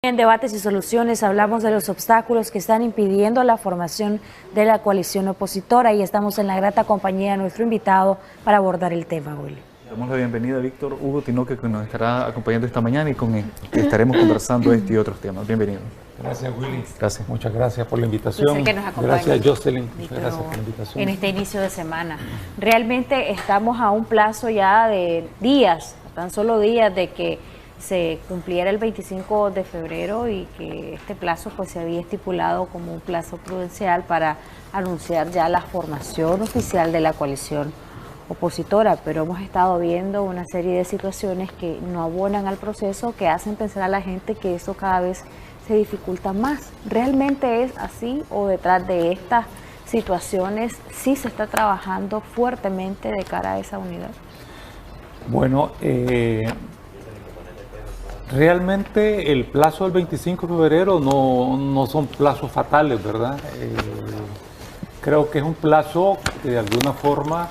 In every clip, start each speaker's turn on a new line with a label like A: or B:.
A: En Debates y Soluciones hablamos de los obstáculos que están impidiendo la formación de la coalición opositora y estamos en la grata compañía de nuestro invitado para abordar el tema, Willy.
B: Damos la bienvenida a Víctor Hugo Tinoco, que nos estará acompañando esta mañana y con el que estaremos conversando este y otros temas. Bienvenido.
C: Gracias, Willy.
B: Gracias.
C: Muchas gracias por la invitación.
A: Que nos
C: gracias, Jocelyn.
A: Muchas
C: gracias por la invitación.
A: En este inicio de semana. Realmente estamos a un plazo ya de días, tan solo días de que se cumpliera el 25 de febrero y que este plazo pues se había estipulado como un plazo prudencial para anunciar ya la formación oficial de la coalición opositora, pero hemos estado viendo una serie de situaciones que no abonan al proceso, que hacen pensar a la gente que eso cada vez se dificulta más. ¿Realmente es así o detrás de estas situaciones sí se está trabajando fuertemente de cara a esa unidad?
C: Bueno, realmente el plazo del 25 de febrero no son plazos fatales, ¿verdad? Creo que es un plazo que de alguna forma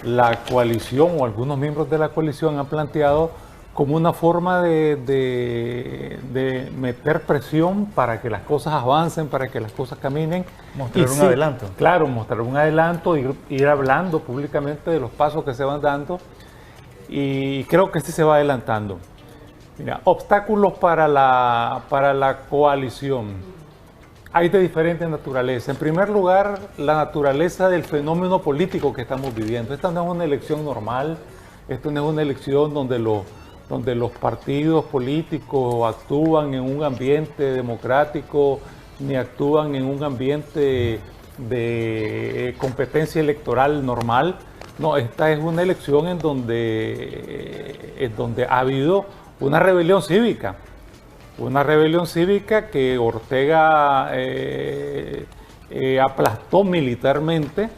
C: la coalición o algunos miembros de la coalición han planteado como una forma de meter presión para que las cosas avancen, para que las cosas caminen.
B: Mostrar un adelanto.
C: Claro, mostrar un adelanto, ir hablando públicamente de los pasos que se van dando y creo que sí se va adelantando. Mira, obstáculos para la coalición. Hay de diferentes naturaleza. En primer lugar, la naturaleza del fenómeno político que estamos viviendo. Esta no es una elección normal, esta no es una elección donde los partidos políticos actúan en un ambiente democrático, ni actúan en un ambiente de competencia electoral normal. No, esta es una elección en donde ha habido una rebelión cívica que Ortega aplastó militarmente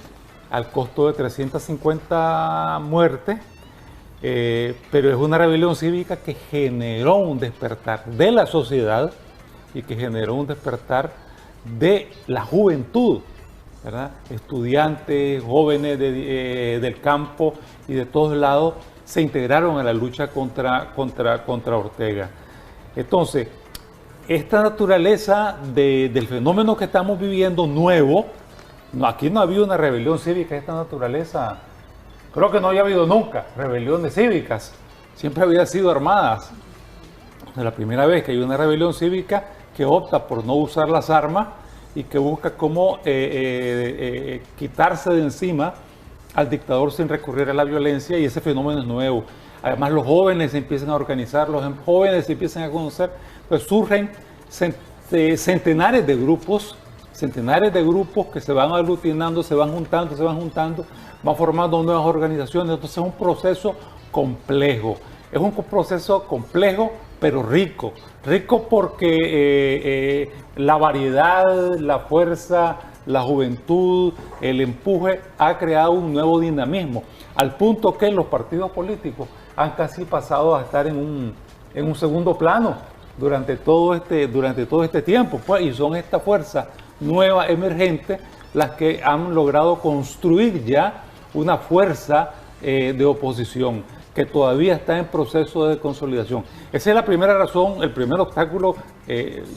C: al costo de 350 muertes, pero es una rebelión cívica que generó un despertar de la sociedad y que generó un despertar de la juventud, ¿verdad? Estudiantes, jóvenes del campo y de todos lados se integraron a la lucha contra Ortega. Entonces, esta naturaleza del fenómeno que estamos viviendo nuevo, aquí no ha habido una rebelión cívica de esta naturaleza, creo que no había habido nunca rebeliones cívicas, siempre habían sido armadas. Es la primera vez que hay una rebelión cívica que opta por no usar las armas y que busca cómo quitarse de encima al dictador sin recurrir a la violencia, y ese fenómeno es nuevo. Además, los jóvenes se empiezan a organizar, los jóvenes se empiezan a conocer, pues surgen centenares de grupos que se van aglutinando, se van juntando, van formando nuevas organizaciones. Entonces es un proceso complejo, pero rico porque la variedad, la fuerza, la juventud, el empuje ha creado un nuevo dinamismo, al punto que los partidos políticos han casi pasado a estar en un segundo plano durante todo este tiempo, pues, y son esta fuerza nueva emergente las que han logrado construir ya una fuerza de oposición que todavía está en proceso de consolidación. Esa es la primera razón, el primer obstáculo,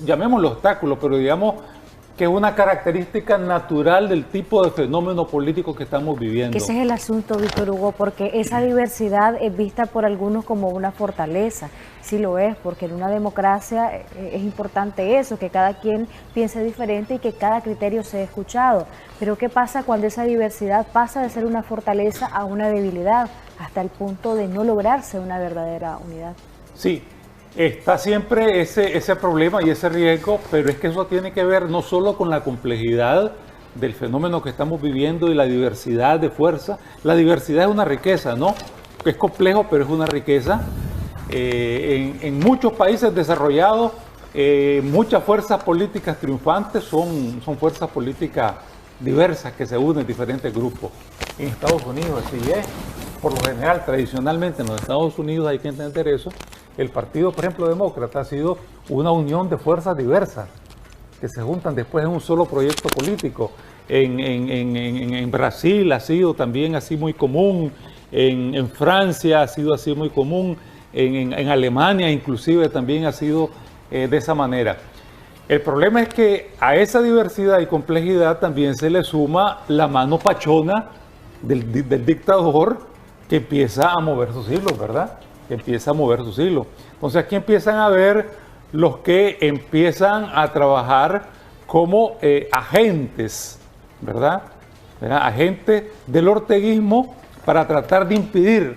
C: llamémoslo obstáculo, pero digamos que es una característica natural del tipo de fenómeno político que estamos viviendo.
A: Ese es el asunto, Víctor Hugo, porque esa diversidad es vista por algunos como una fortaleza. Sí lo es, porque en una democracia es importante eso, que cada quien piense diferente y que cada criterio sea escuchado. Pero ¿qué pasa cuando esa diversidad pasa de ser una fortaleza a una debilidad, hasta el punto de no lograrse una verdadera unidad?
C: Sí. Está siempre ese problema y ese riesgo, pero es que eso tiene que ver no solo con la complejidad del fenómeno que estamos viviendo y la diversidad de fuerza. La diversidad es una riqueza, ¿no? Es complejo, pero es una riqueza. En muchos países desarrollados, muchas fuerzas políticas triunfantes son fuerzas políticas diversas que se unen en diferentes grupos. En Estados Unidos así es. Por lo general, tradicionalmente en los Estados Unidos hay que entender eso. El partido, por ejemplo, demócrata ha sido una unión de fuerzas diversas que se juntan después en un solo proyecto político. En Brasil ha sido también así muy común, en Francia ha sido así muy común, en Alemania inclusive también ha sido de esa manera. El problema es que a esa diversidad y complejidad también se le suma la mano pachona del dictador, que empieza a mover sus hilos, ¿verdad? Que empieza a mover sus hilos. Entonces aquí empiezan a ver los que empiezan a trabajar como agentes, ¿verdad? Agentes del orteguismo para tratar de impedir,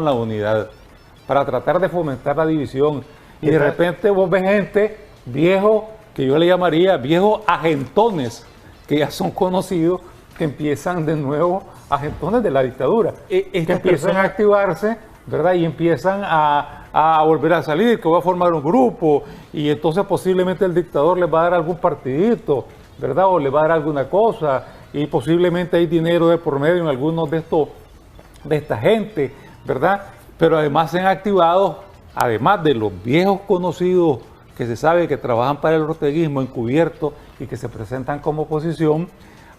C: la unidad, para tratar de fomentar la división. Y de repente vos ves gente viejos, que yo le llamaría viejos agentones, que ya son conocidos, que empiezan de nuevo, agentones de la dictadura, que empiezan a activarse, ¿verdad? Y empiezan a volver a salir, que va a formar un grupo, y entonces posiblemente el dictador les va a dar algún partidito, ¿verdad? O le va a dar alguna cosa, y posiblemente hay dinero de por medio en algunos de esta gente, ¿verdad? Pero además se han activado, además de los viejos conocidos que se sabe que trabajan para el orteguismo encubierto y que se presentan como oposición,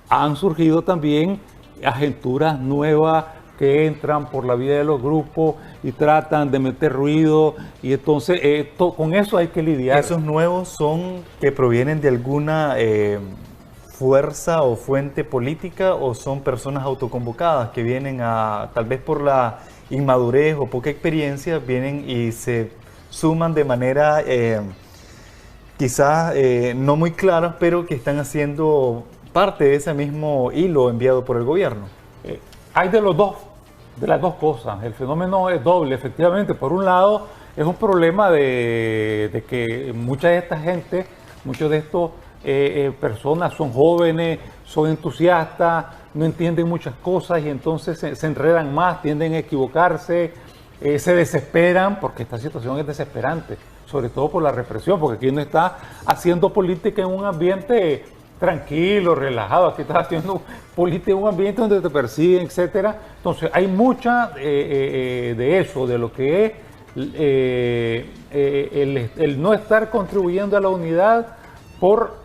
C: han surgido también agenturas nuevas que entran por la vía de los grupos y tratan de meter ruido, y entonces con eso hay que lidiar.
B: ¿Esos nuevos son que provienen de alguna fuerza o fuente política, o son personas autoconvocadas que vienen a, tal vez por la inmadurez o poca experiencia, vienen y se suman de manera quizás no muy clara, pero que están haciendo parte de ese mismo hilo enviado por el gobierno?
C: Hay de las dos cosas. El fenómeno es doble, efectivamente. Por un lado, es un problema de que mucha de esta gente, muchos de estos personas son jóvenes, son entusiastas, no entienden muchas cosas y entonces se enredan más, tienden a equivocarse, se desesperan, porque esta situación es desesperante, sobre todo por la represión, porque aquí no está haciendo política en un ambiente tranquilo, relajado, aquí estás haciendo política en un ambiente donde te persiguen, etcétera. Entonces hay mucha de eso, de lo que es el no estar contribuyendo a la unidad por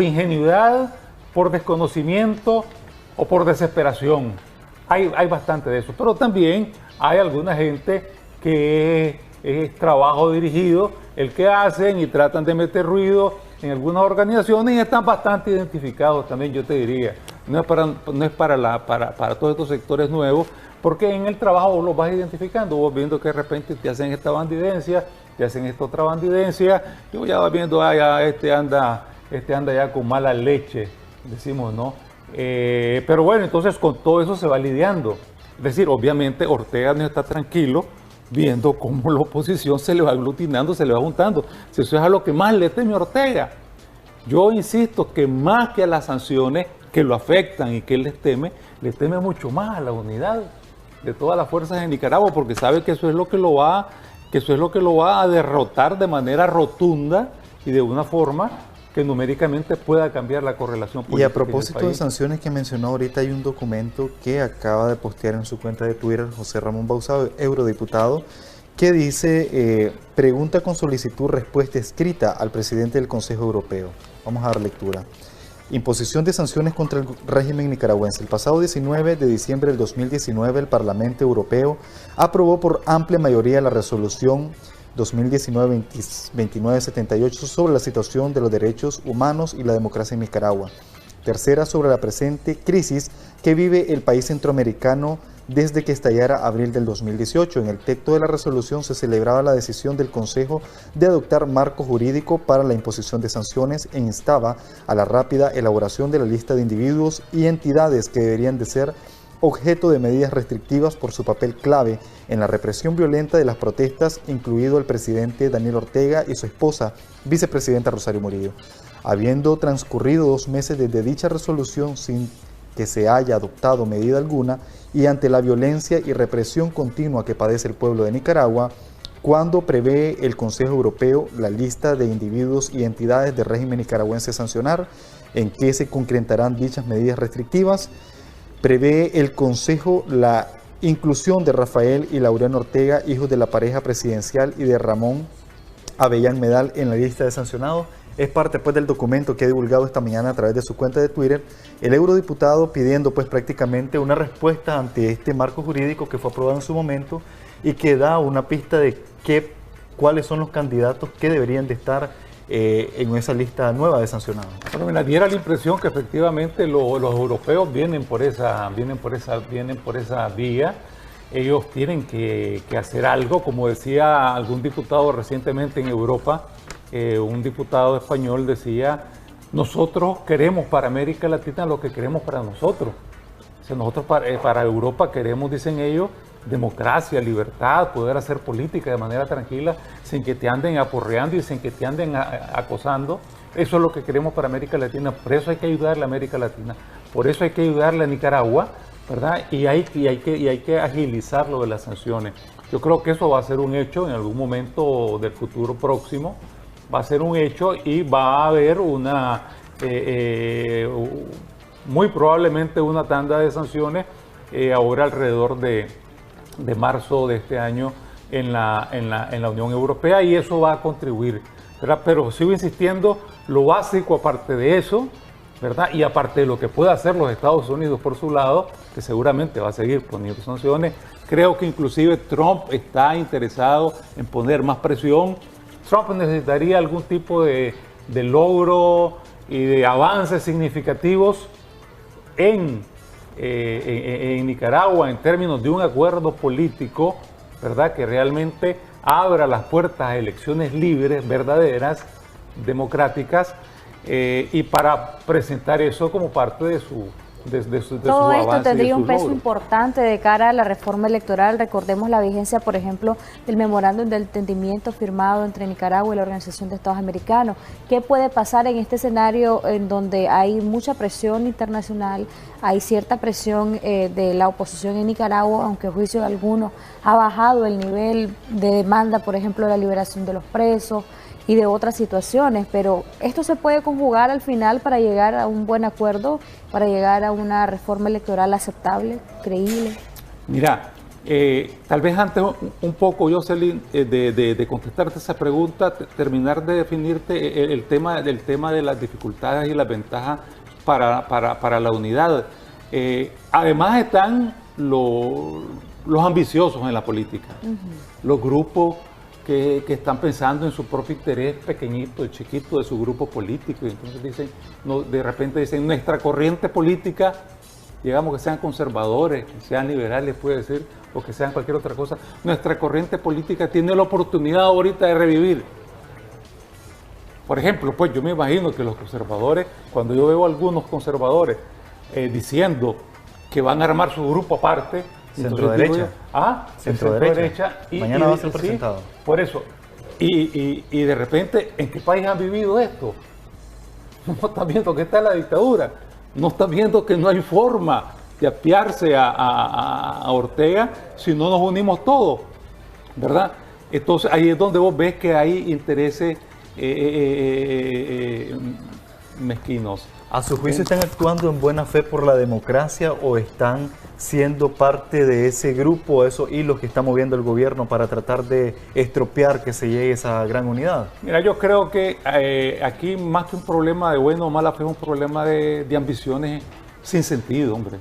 C: ingenuidad, por desconocimiento o por desesperación. Hay bastante de eso, pero también hay alguna gente que es trabajo dirigido, el que hacen y tratan de meter ruido en algunas organizaciones y están bastante identificados también, yo te diría. No es para todos estos sectores nuevos, porque en el trabajo vos los vas identificando, vos viendo que de repente te hacen esta bandidencia, te hacen esta otra bandidencia, y vos ya vas viendo, ya este anda ya con mala leche, decimos, ¿no? Pero bueno, entonces con todo eso se va lidiando. Es decir, obviamente Ortega no está tranquilo viendo cómo la oposición se le va aglutinando, se le va juntando. Si eso es a lo que más le teme Ortega. Yo insisto que más que a las sanciones que lo afectan y que él le teme mucho más a la unidad de todas las fuerzas de Nicaragua, porque sabe que eso es lo que lo va a derrotar de manera rotunda y de una forma que numéricamente pueda cambiar la correlación política.
B: Y a propósito de sanciones que mencionó ahorita, hay un documento que acaba de postear en su cuenta de Twitter José Ramón Bauzá, eurodiputado, que dice, pregunta con solicitud respuesta escrita al presidente del Consejo Europeo. Vamos a dar lectura. Imposición de sanciones contra el régimen nicaragüense. El pasado 19 de diciembre del 2019, el Parlamento Europeo aprobó por amplia mayoría la resolución 2019-2978 sobre la situación de los derechos humanos y la democracia en Nicaragua. Tercera, sobre la presente crisis que vive el país centroamericano desde que estallara abril del 2018. En el texto de la resolución se celebraba la decisión del Consejo de adoptar marco jurídico para la imposición de sanciones e instaba a la rápida elaboración de la lista de individuos y entidades que deberían de ser objeto de medidas restrictivas por su papel clave en la represión violenta de las protestas, incluido el presidente Daniel Ortega y su esposa, vicepresidenta Rosario Murillo. Habiendo transcurrido 2 meses desde dicha resolución sin que se haya adoptado medida alguna y ante la violencia y represión continua que padece el pueblo de Nicaragua, ¿cuándo prevé el Consejo Europeo la lista de individuos y entidades del régimen nicaragüense a sancionar? ¿En qué se concretarán dichas medidas restrictivas? Prevé el Consejo la inclusión de Rafael y Laureano Ortega, hijos de la pareja presidencial, y de Ramón Avellán Medal en la lista de sancionados. Es parte pues del documento que ha divulgado esta mañana a través de su cuenta de Twitter el eurodiputado, pidiendo pues prácticamente una respuesta ante este marco jurídico que fue aprobado en su momento y que da una pista de qué cuáles son los candidatos que deberían de estar en esa lista nueva de sancionados.
C: Bueno, me diera la impresión que efectivamente los europeos vienen por esa vía. Ellos tienen que hacer algo, como decía algún diputado recientemente en Europa, un diputado español decía: nosotros queremos para América Latina lo que queremos para nosotros. O sea, nosotros para Europa queremos, dicen ellos, democracia, libertad, poder hacer política de manera tranquila, sin que te anden aporreando y sin que te anden acosando. Eso es lo que queremos para América Latina. Por eso hay que ayudarle a América Latina. Por eso hay que ayudarle a Nicaragua, ¿verdad? Y hay que agilizar lo de las sanciones. Yo creo que eso va a ser un hecho en algún momento del futuro próximo. Va a ser un hecho y va a haber muy probablemente una tanda de sanciones ahora alrededor de marzo de este año en la Unión Europea, y eso va a contribuir, ¿verdad? Pero sigo insistiendo, lo básico aparte de eso, ¿verdad? Y aparte de lo que pueda hacer los Estados Unidos por su lado, que seguramente va a seguir poniendo sanciones, creo que inclusive Trump está interesado en poner más presión. Trump necesitaría algún tipo de logro y de avances significativos en Nicaragua en términos de un acuerdo político, ¿verdad?, que realmente abra las puertas a elecciones libres, verdaderas, democráticas, y para presentar eso como parte de su
A: Todo esto
C: avance y de
A: tendría un
C: sus
A: peso
C: logros.
A: importante de cara a la reforma electoral. Recordemos la vigencia, por ejemplo, del memorándum de entendimiento firmado entre Nicaragua y la Organización de Estados Americanos. ¿Qué puede pasar en este escenario en donde hay mucha presión internacional, hay cierta presión de la oposición en Nicaragua, aunque a juicio de algunos ha bajado el nivel de demanda, por ejemplo, la liberación de los presos y de otras situaciones, pero esto se puede conjugar al final para llegar a un buen acuerdo, para llegar a una reforma electoral aceptable, creíble?
C: Mira, tal vez antes un poco, Jocelyn, de contestarte esa pregunta, terminar de definirte el tema de las dificultades y las ventajas para la unidad. Además están los ambiciosos en la política, los grupos que están pensando en su propio interés pequeñito, chiquito de su grupo político, y entonces dicen, de repente dicen, nuestra corriente política, digamos que sean conservadores, que sean liberales, puede decir, o que sean cualquier otra cosa, nuestra corriente política tiene la oportunidad ahorita de revivir. Por ejemplo, pues yo me imagino que los conservadores, cuando yo veo a algunos conservadores diciendo que van a armar su grupo aparte,
B: Centro derecha.
C: Centro derecha.
B: Mañana va a ser presentado.
C: Sí, por eso. Y de repente, ¿en qué país han vivido esto? No están viendo que está la dictadura. No están viendo que no hay forma de apiarse a Ortega si no nos unimos todos, ¿verdad? Entonces ahí es donde vos ves que hay intereses mezquinos.
B: ¿A su juicio están actuando en buena fe por la democracia o están siendo parte de ese grupo, esos hilos que está moviendo el gobierno para tratar de estropear que se llegue a esa gran unidad?
C: Mira, yo creo que aquí más que un problema de buena o mala fe, es un problema de ambiciones sin sentido, hombre.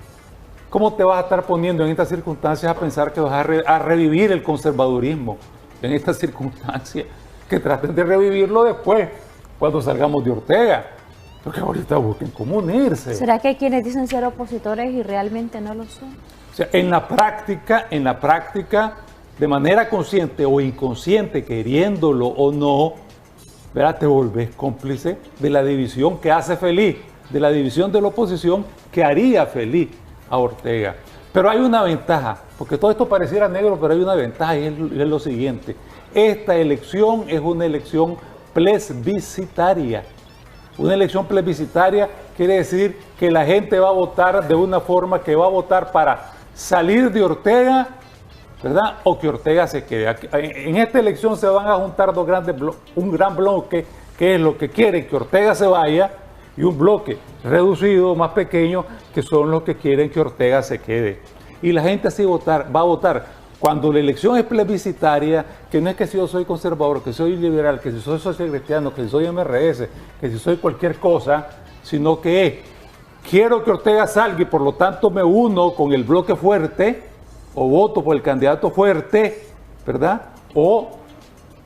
C: ¿Cómo te vas a estar poniendo en estas circunstancias a pensar que vas a revivir el conservadurismo en estas circunstancias? Que traten de revivirlo después, cuando salgamos de Ortega. Porque ahorita busquen cómo unirse.
A: ¿Será que hay quienes dicen ser opositores y realmente no lo son?
C: O sea, en la práctica, de manera consciente o inconsciente, queriéndolo o no, ¿verdad?, te volvés cómplice de la división que hace feliz, de la división de la oposición que haría feliz a Ortega. Pero hay una ventaja, porque todo esto pareciera negro, pero hay una ventaja, y es lo siguiente. Esta elección es una elección plebiscitaria. Una elección plebiscitaria quiere decir que la gente va a votar de una forma que va a votar para salir de Ortega, ¿verdad?, o que Ortega se quede. En esta elección se van a juntar un gran bloque, que es lo que quiere que Ortega se vaya, y un bloque reducido, más pequeño, que son los que quieren que Ortega se quede. Y la gente así va a votar. Cuando la elección es plebiscitaria, que no es que si yo soy conservador, que soy liberal, que si soy socialcristiano, que si soy MRS, que si soy cualquier cosa, sino que es, quiero que Ortega salga y por lo tanto me uno con el bloque fuerte, o voto por el candidato fuerte, ¿verdad? O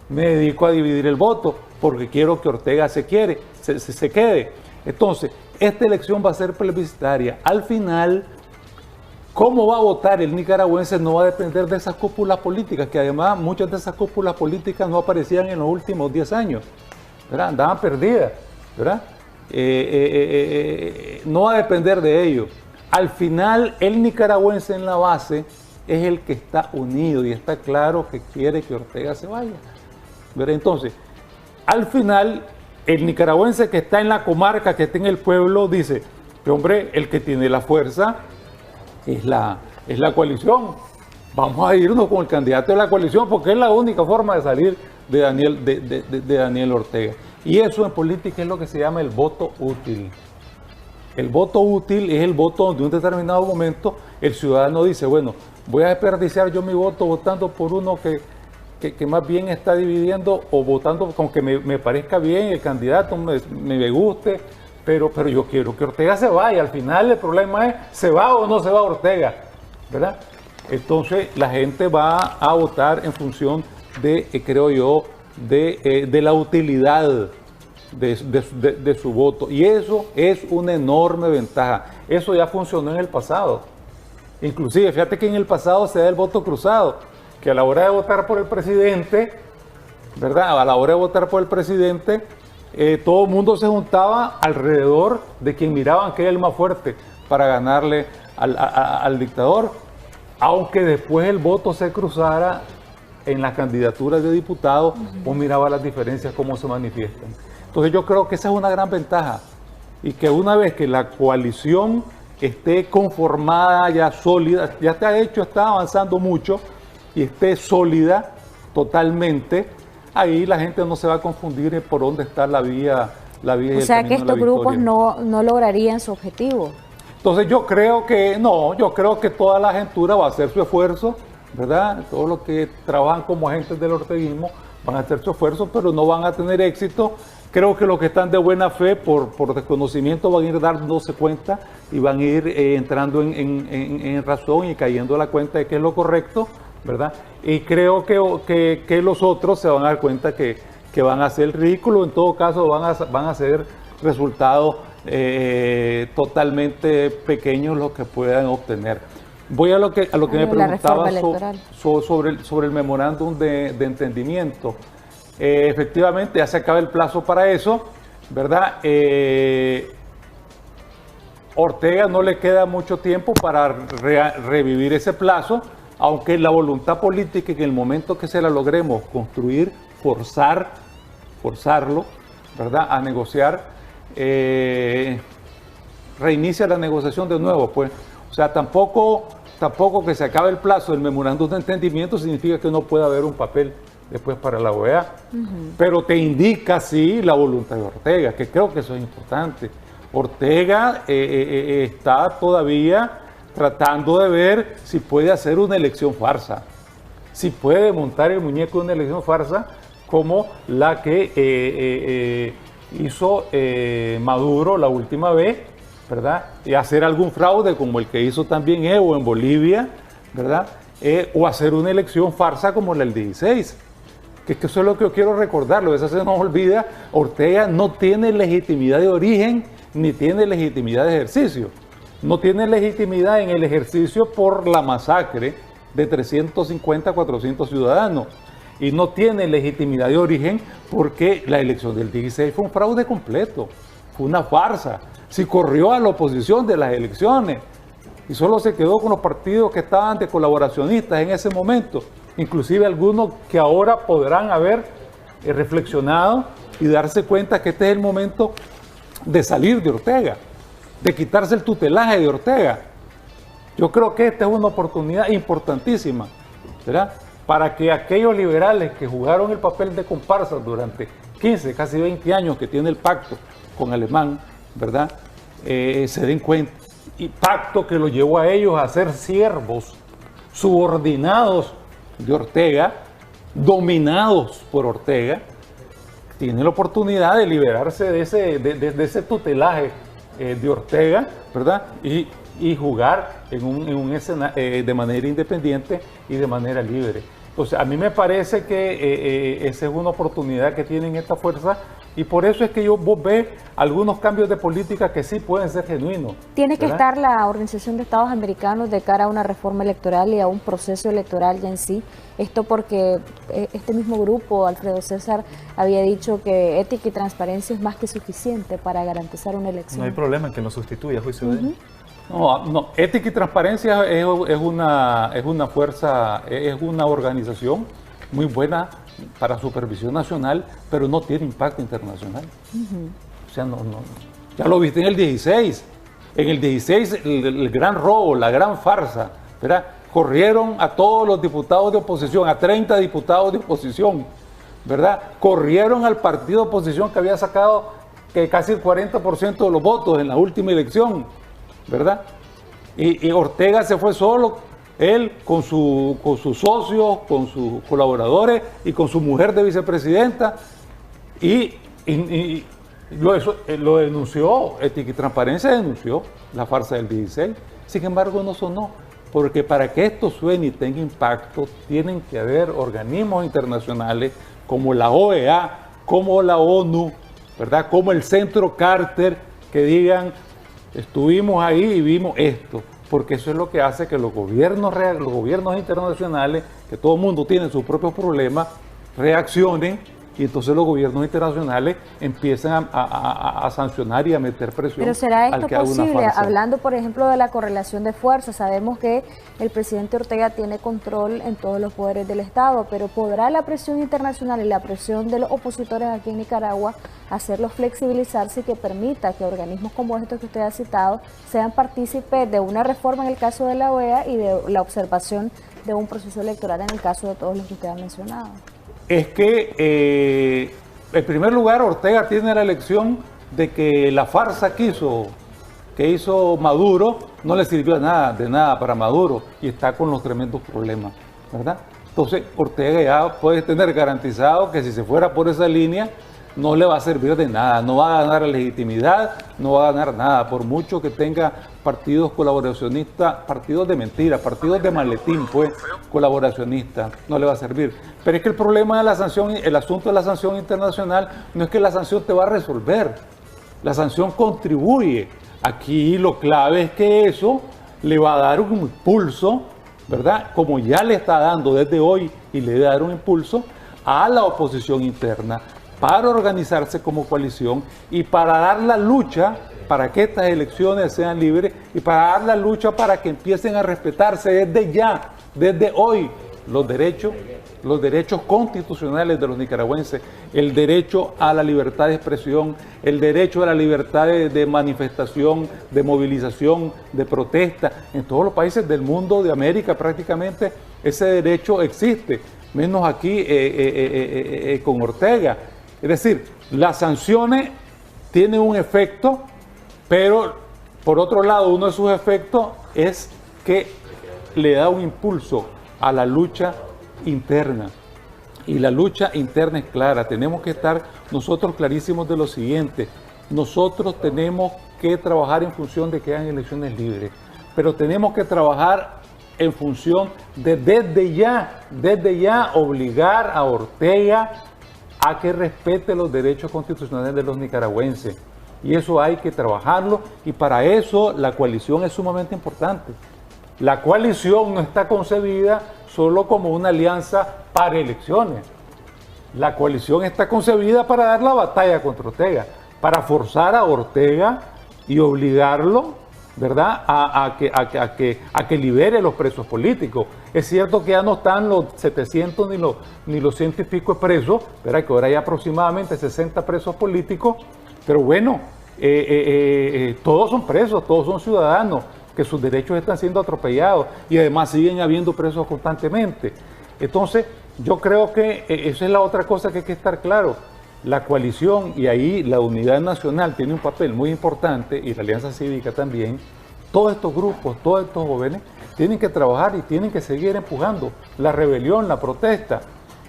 C: me dedico a dividir el voto, porque quiero que Ortega se quede. Entonces, esta elección va a ser plebiscitaria. Al final, cómo va a votar el nicaragüense no va a depender de esas cúpulas políticas, que además muchas de esas cúpulas políticas no aparecían en los últimos 10 años, ¿verdad? Andaban perdidas, ¿verdad? No va a depender de ello. Al final, el nicaragüense en la base es el que está unido y está claro que quiere que Ortega se vaya, ¿verdad? Entonces, al final, el nicaragüense que está en la comarca, que está en el pueblo, dice que, hombre, el que tiene la fuerza es la coalición. Vamos a irnos con el candidato de la coalición porque es la única forma de salir de Daniel Ortega. Y eso en política es lo que se llama el voto útil. El voto útil es el voto donde en un determinado momento el ciudadano dice, bueno, voy a desperdiciar yo mi voto votando por uno que más bien está dividiendo o votando con que me parezca bien el candidato, me guste, pero yo quiero que Ortega se vaya. Al final el problema es, ¿se va o no se va Ortega? ¿Verdad? Entonces la gente va a votar en función de, creo yo, de la utilidad de su voto. Y eso es una enorme ventaja. Eso ya funcionó en el pasado. Inclusive, fíjate que en el pasado se da el voto cruzado, que a la hora de votar por el presidente, ¿verdad? A la hora de votar por el presidente, todo el mundo se juntaba alrededor de quien miraban que era el más fuerte para ganarle al dictador, aunque después el voto se cruzara en las candidaturas de diputados, o miraba las diferencias cómo se manifiestan. Entonces yo creo que esa es una gran ventaja, y que una vez que la coalición esté conformada, ya sólida, ya está avanzando mucho, y esté sólida totalmente, ahí la gente no se va a confundir por dónde está la vía.
A: O sea que estos grupos no lograrían su objetivo.
C: Entonces yo creo que toda la agentura va a hacer su esfuerzo, ¿verdad? Todos los que trabajan como agentes del orteguismo van a hacer su esfuerzo, pero no van a tener éxito. Creo que los que están de buena fe, por desconocimiento, van a ir dándose cuenta y van a ir entrando en razón y cayendo a la cuenta de que es lo correcto, ¿verdad? Y creo que los otros se van a dar cuenta que van a hacer el ridículo. En todo caso, van a ser resultados totalmente pequeños los que puedan obtener. Voy a lo que me preguntaba sobre el memorándum de entendimiento. Efectivamente, ya se acaba el plazo para eso, ¿verdad? Ortega no le queda mucho tiempo para revivir ese plazo, aunque la voluntad política, en el momento que se la logremos construir, forzarlo, ¿verdad?, a negociar, reinicia la negociación de nuevo, pues. O sea, tampoco que se acabe el plazo del memorándum de entendimiento significa que no pueda haber un papel después para la OEA, pero te indica, sí, la voluntad de Ortega, que creo que eso es importante. Ortega está todavía tratando de ver si puede hacer una elección farsa, si puede montar el muñeco de una elección farsa como la que hizo Maduro la última vez, ¿verdad? Y hacer algún fraude como el que hizo también Evo en Bolivia, ¿verdad? O hacer una elección farsa como la del 16. Que eso es lo que yo quiero recordarlo, eso se nos olvida. Ortega no tiene legitimidad de origen ni tiene legitimidad de ejercicio. No tiene legitimidad en el ejercicio por la masacre de 350 a 400 ciudadanos. Y no tiene legitimidad de origen porque la elección del 16 fue un fraude completo, fue una farsa. Si corrió a la oposición de las elecciones y solo se quedó con los partidos que estaban de colaboracionistas en ese momento, inclusive algunos que ahora podrán haber reflexionado y darse cuenta que este es el momento de salir de Ortega, de quitarse el tutelaje de Ortega. Yo creo que esta es una oportunidad importantísima, ¿verdad?, para que aquellos liberales que jugaron el papel de comparsas durante 15, casi 20 años que tiene el pacto con Alemán, ¿verdad?, se den cuenta. Y pacto que lo llevó a ellos a ser siervos, subordinados de Ortega, dominados por Ortega. Tienen la oportunidad de liberarse de ese tutelaje de Ortega, ¿verdad?, y jugar en un escenario de manera independiente y de manera libre. Entonces, a mí me parece que esa es una oportunidad que tienen esta fuerza y por eso es que vos ves algunos cambios de política que sí pueden ser genuinos.
A: Tiene que
C: ¿verdad?
A: estar la Organización de Estados Americanos de cara a una reforma electoral y a un proceso electoral ya en sí. Esto porque este mismo grupo, Alfredo César, había dicho que ética y transparencia es más que suficiente para garantizar una elección.
B: No hay problema en que nos sustituya, juicio de él.
C: No, ética y transparencia es una fuerza, es una organización muy buena para supervisión nacional, pero no tiene impacto internacional. O sea, ya lo viste en el 16. En el 16, el gran robo, la gran farsa, ¿verdad? Corrieron a todos los diputados de oposición, a 30 diputados de oposición, ¿verdad? Corrieron al partido de oposición que había sacado casi el 40% de los votos en la última elección, ¿verdad? Y Ortega se fue solo, él con sus socios, con sus colaboradores y con su mujer de vicepresidenta, y lo denunció, Ética y Transparencia denunció la farsa del 16. Sin embargo, no sonó, porque para que esto suene y tenga impacto, tienen que haber organismos internacionales como la OEA, como la ONU, ¿verdad? Como el Centro Carter, que digan, estuvimos ahí y vimos esto, porque eso es lo que hace que los gobiernos internacionales, que todo el mundo tiene sus propios problemas, reaccionen y entonces los gobiernos internacionales empiezan a sancionar y a meter presión.
A: Pero ¿será esto
C: al que haga una
A: posible?
C: farsa.
A: Hablando, por ejemplo, de la correlación de fuerzas, sabemos que el presidente Ortega tiene control en todos los poderes del Estado, pero ¿podrá la presión internacional y la presión de los opositores aquí en Nicaragua hacerlos flexibilizarse y que permita que organismos como estos que usted ha citado sean partícipes de una reforma en el caso de la OEA y de la observación de un proceso electoral en el caso de todos los que usted ha mencionado?
C: Es que, en primer lugar, Ortega tiene la elección de que la farsa que hizo Maduro no le sirvió de nada para Maduro y está con los tremendos problemas, ¿verdad? Entonces, Ortega ya puede tener garantizado que si se fuera por esa línea, no le va a servir de nada, no va a ganar legitimidad, no va a ganar nada, por mucho que tenga partidos colaboracionistas, partidos de mentira, partidos de maletín, pues, colaboracionistas, no le va a servir. Pero es que el problema de la sanción, el asunto de la sanción internacional, no es que la sanción te va a resolver, la sanción contribuye. Aquí lo clave es que eso le va a dar un impulso, ¿verdad? Como ya le está dando desde hoy y le va a dar un impulso a la oposición interna, para organizarse como coalición y para dar la lucha para que estas elecciones sean libres y para dar la lucha para que empiecen a respetarse desde ya, desde hoy, los derechos constitucionales de los nicaragüenses, el derecho a la libertad de expresión, el derecho a la libertad de manifestación, de movilización, de protesta. En todos los países del mundo, de América prácticamente, ese derecho existe, menos aquí con Ortega. Es decir, las sanciones tienen un efecto, pero por otro lado, uno de sus efectos es que le da un impulso a la lucha interna. Y la lucha interna es clara. Tenemos que estar nosotros clarísimos de lo siguiente. Nosotros tenemos que trabajar en función de que hayan elecciones libres, pero tenemos que trabajar en función de desde ya obligar a Ortega a que respete los derechos constitucionales de los nicaragüenses. Y eso hay que trabajarlo y para eso la coalición es sumamente importante. La coalición no está concebida solo como una alianza para elecciones. La coalición está concebida para dar la batalla contra Ortega, para forzar a Ortega y obligarlo, ¿verdad?, a que libere los presos políticos. Es cierto que ya no están los 700 ni los 100 y pico presos, ¿verdad?, que ahora hay aproximadamente 60 presos políticos, pero bueno, todos son presos, todos son ciudadanos, que sus derechos están siendo atropellados y además siguen habiendo presos constantemente. Entonces, yo creo que esa es la otra cosa que hay que estar claro. La coalición y ahí la unidad nacional tiene un papel muy importante y la alianza cívica también. Todos estos grupos, todos estos jóvenes tienen que trabajar y tienen que seguir empujando la rebelión, la protesta.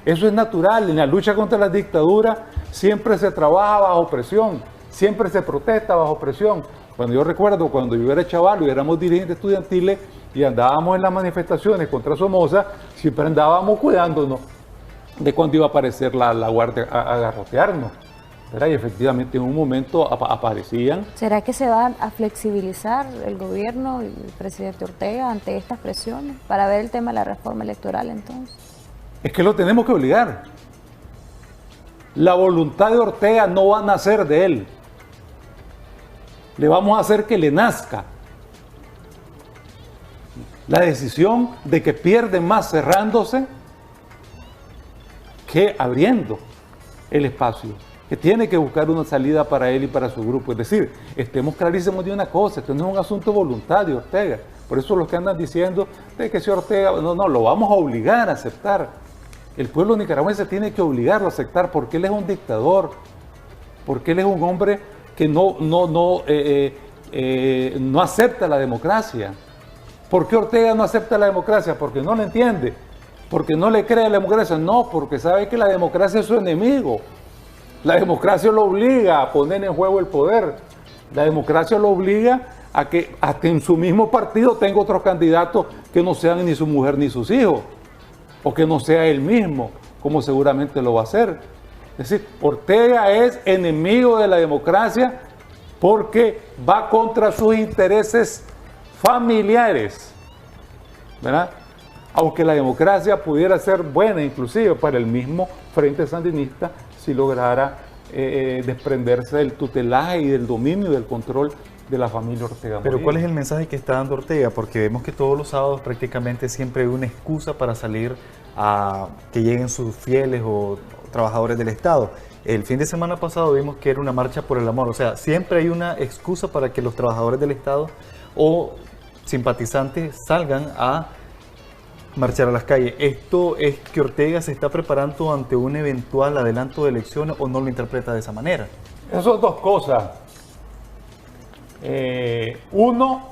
C: Eso es natural. En la lucha contra la dictadura siempre se trabaja bajo presión, siempre se protesta bajo presión. Cuando yo recuerdo, cuando yo era chaval y éramos dirigentes estudiantiles, y andábamos en las manifestaciones contra Somoza, siempre andábamos cuidándonos de cuando iba a aparecer la guardia a garrotearnos, ¿verdad? Y efectivamente en un momento aparecían.
A: ¿Será que se va a flexibilizar el gobierno y el presidente Ortega ante estas presiones para ver el tema de la reforma electoral entonces?
C: Es que lo tenemos que obligar. La voluntad de Ortega no va a nacer de él. Le vamos a hacer que le nazca. La decisión de que pierde más cerrándose que abriendo el espacio, que tiene que buscar una salida para él y para su grupo. Es decir, estemos clarísimos de una cosa, esto no es un asunto de voluntad de Ortega. Por eso los que andan diciendo de que si Ortega, no, lo vamos a obligar a aceptar. El pueblo nicaragüense tiene que obligarlo a aceptar porque él es un dictador, porque él es un hombre que no acepta la democracia. ¿Por qué Ortega no acepta la democracia? Porque no la entiende, porque no le cree a la democracia. No, porque sabe que la democracia es su enemigo. La democracia lo obliga a poner en juego el poder. La democracia lo obliga a que hasta en su mismo partido tenga otros candidatos que no sean ni su mujer ni sus hijos, o que no sea él mismo, como seguramente lo va a hacer. Es decir, Ortega es enemigo de la democracia porque va contra sus intereses familiares, ¿verdad? Aunque la democracia pudiera ser buena inclusive para el mismo Frente Sandinista si lograra desprenderse del tutelaje y del dominio y del control de la familia Ortega Murillo.
B: Pero ¿cuál es el mensaje que está dando Ortega? Porque vemos que todos los sábados prácticamente siempre hay una excusa para salir a que lleguen sus fieles o trabajadores del Estado. El fin de semana pasado vimos que era una marcha por el amor, o sea, siempre hay una excusa para que los trabajadores del Estado o simpatizantes salgan a marchar a las calles. ¿Esto es que Ortega se está preparando ante un eventual adelanto de elecciones o no lo interpreta de esa manera?
C: Esas son dos cosas. Uno,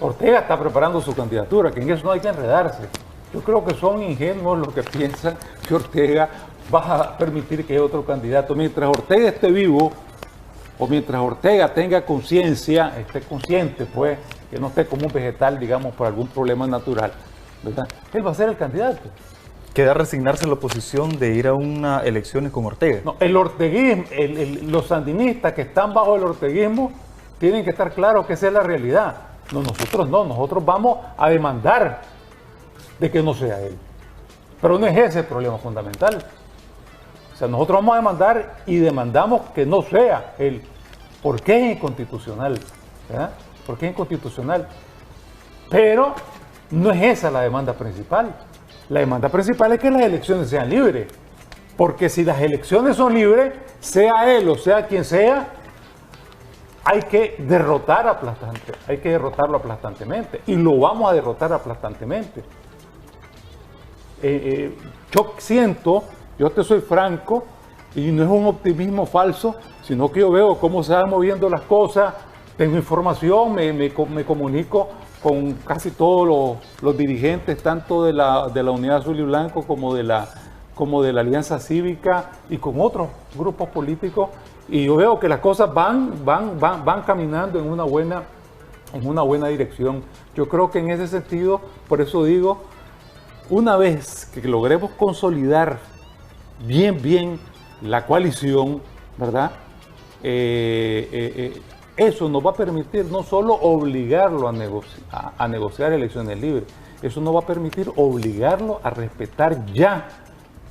C: Ortega está preparando su candidatura, que en eso no hay que enredarse. Yo creo que son ingenuos los que piensan que Ortega va a permitir que haya otro candidato. Mientras Ortega esté vivo, o mientras Ortega tenga conciencia, esté consciente, pues, que no esté como un vegetal, digamos, por algún problema natural, ¿verdad? Él va a ser el candidato.
B: ¿Queda resignarse la oposición de ir a unas elecciones con Ortega?
C: No, el orteguismo, los sandinistas que están bajo el orteguismo tienen que estar claros que esa es la realidad. No, nosotros no, nosotros vamos a demandar de que no sea él. Pero no es ese el problema fundamental. O sea, nosotros vamos a demandar y demandamos que no sea él. ¿Por qué es inconstitucional? ¿Verdad? ¿Por qué es inconstitucional? Pero no es esa la demanda principal. La demanda principal es que las elecciones sean libres. Porque si las elecciones son libres, sea él o sea quien sea, hay que derrotarlo aplastantemente. Y lo vamos a derrotar aplastantemente. Yo te soy franco, y no es un optimismo falso, sino que yo veo cómo se van moviendo las cosas, tengo información, me comunico con casi todos los dirigentes, tanto de la Unidad Azul y Blanco como de la Alianza Cívica y con otros grupos políticos, y yo veo que las cosas van caminando en una buena dirección. Yo creo que en ese sentido, por eso digo, una vez que logremos consolidar bien la coalición, ¿verdad? Eso nos va a permitir no solo obligarlo a negociar elecciones libres, eso nos va a permitir obligarlo a respetar ya,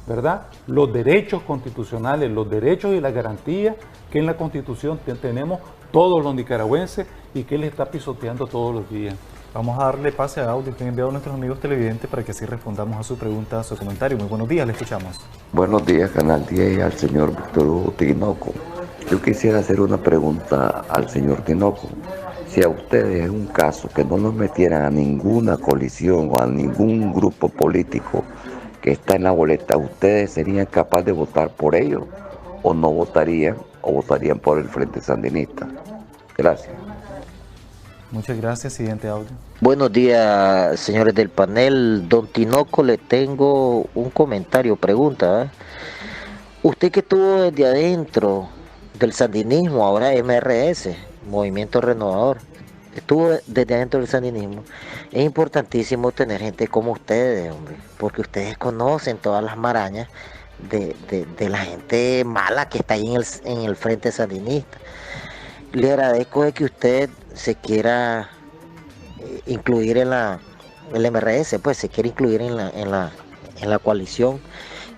C: ¿verdad?, los derechos constitucionales, los derechos y las garantías que en la Constitución tenemos todos los nicaragüenses y que él está pisoteando todos los días.
B: Vamos a darle pase a audio que han enviado nuestros amigos televidentes para que así respondamos a su pregunta, a su comentario. Muy buenos días, le escuchamos.
D: Buenos días, Canal 10, y al señor Víctor Hugo Tinoco. Yo quisiera hacer una pregunta al señor Tinoco. Si a ustedes es un caso que no nos metieran a ninguna coalición o a ningún grupo político que está en la boleta, ¿ustedes serían capaces de votar por ellos o no votarían o votarían por el Frente Sandinista? Gracias.
B: Muchas gracias. Siguiente audio.
E: Buenos días, señores del panel. Don Tinoco, le tengo un comentario, pregunta. Usted que estuvo desde adentro del sandinismo, ahora MRS, Movimiento Renovador, estuvo desde adentro del sandinismo, es importantísimo tener gente como ustedes, hombre, porque ustedes conocen todas las marañas de la gente mala que está ahí en el frente sandinista. Le agradezco de que usted se quiera incluir en el MRS, pues se quiere incluir en la coalición.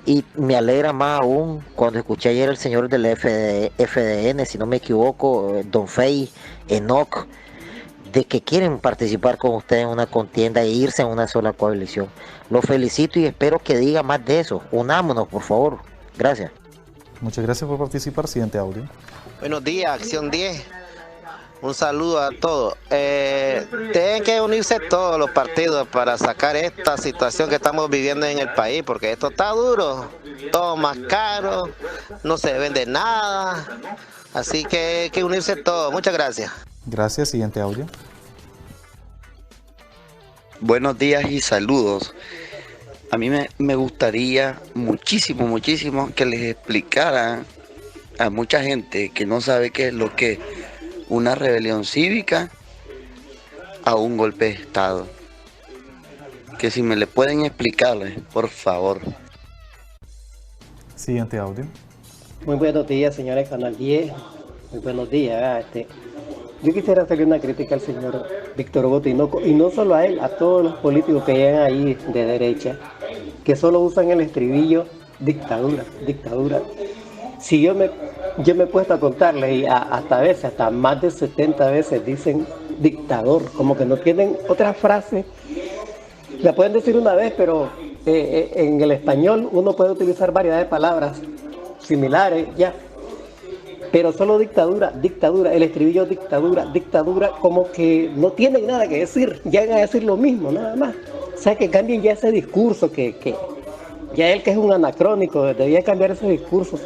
E: Y me alegra más aún cuando escuché ayer al señor del FDN, si no me equivoco, Don Fey, Enoch, de que quieren participar con ustedes en una contienda e irse en una sola coalición. Los felicito y espero que diga más de eso. Unámonos, por favor. Gracias.
B: Muchas gracias por participar. Siguiente audio.
F: Buenos días, Acción 10. Un saludo a todos. Tienen que unirse todos los partidos para sacar esta situación que estamos viviendo en el país, porque esto está duro, todo más caro, no se vende nada, así que hay que unirse todos. Muchas gracias.
B: Gracias. Siguiente audio.
G: Buenos días y saludos. A mí me gustaría muchísimo que les explicaran a mucha gente que no sabe qué es lo que es una rebelión cívica a un golpe de Estado. Que si me le pueden explicarles, por favor.
B: Siguiente audio.
H: Muy buenos días, señores Canal 10. Muy buenos días. Yo quisiera hacerle una crítica al señor Víctor Hugo Tinoco, y no solo a él, a todos los políticos que llegan ahí de derecha, que solo usan el estribillo dictadura, dictadura. Si yo me he puesto a contarle y hasta más de 70 veces dicen dictador, como que no tienen otra frase. La pueden decir una vez, pero en el español uno puede utilizar variedad de palabras similares, ya. Pero solo dictadura, dictadura, el estribillo dictadura, dictadura, como que no tienen nada que decir, llegan a decir lo mismo, nada más. O sea, que cambien ya ese discurso, que ya él que es un anacrónico, debía cambiar ese discurso.